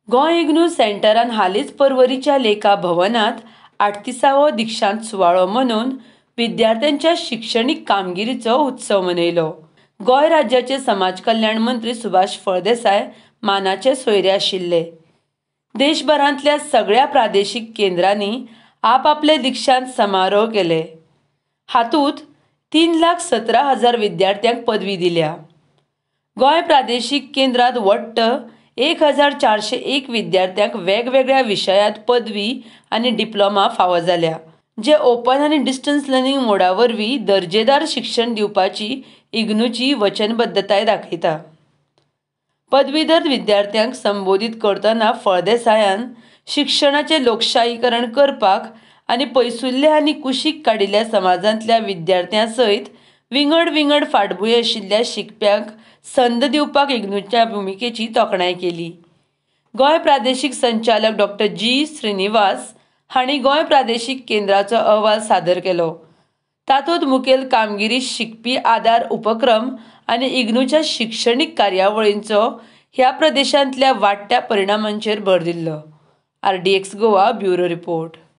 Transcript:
गोंय इग्नू सेंटरान हालींच पर्वरीच्या लेखा भवनात 38वो दिक्षांत सुवाळो मनोवन विद्यार्थ्यांच्या शिक्षणीक कामगिरीचो उत्सव मनयलो। गोंय राज्याचे समाज कल्याण मंत्री सुभाष फळदेसाय मानाचे सोयरे आशिल्ले। देशभरांतल्या सगळ्या प्रादेशीक केंद्रांनी आपआपले दिक्षांत समारोह केले। हातूंत 3,17,000 विद्यार्थ्यांक पदवी दिल्या। गोंय प्रादेशीक केंद्रांत वट्ट 1,401 विद्यार्थ्यांक वेगवेगळ्या विशयांत पदवी आनी डिप्लोमा फावो जाल्या, जे ओपन आनी डिस्टन्स लर्निंग मोडा वरवीं दर्जेदार शिक्षण दिवपाची इग्नूची वचनबद्धताय दाखयता। पदवीधर विद्यार्थ्यांक संबोधीत करतना फळदेसायान शिक्षणाचें लोकशायीकरण करपाक आनी पयसुल्ल्या आनी कुशीक काडिल्ल्या समाजांतल्या विद्यार्थ्यां सयत विंगड विंगड फाटभूंय आशिल्ल्या शिकप्यांक संद दिवपाक इग्नूच्या भुमिकेची तोखणाय केली। गोंय प्रादेशीक संचालक डॉ. जी. श्रीनिवास हांणी गोंय प्रादेशीक केंद्राचो अहवाल सादर केलो। तातूंत मुखेल कामगिरी शिकपी आदार उपक्रम आनी इग्नूच्या शिक्षणीक कार्यावळींचो ह्या प्रदेशांतल्या वाडट्या परिणामांचेर भर दिल्लो। RDX Goa bureau report.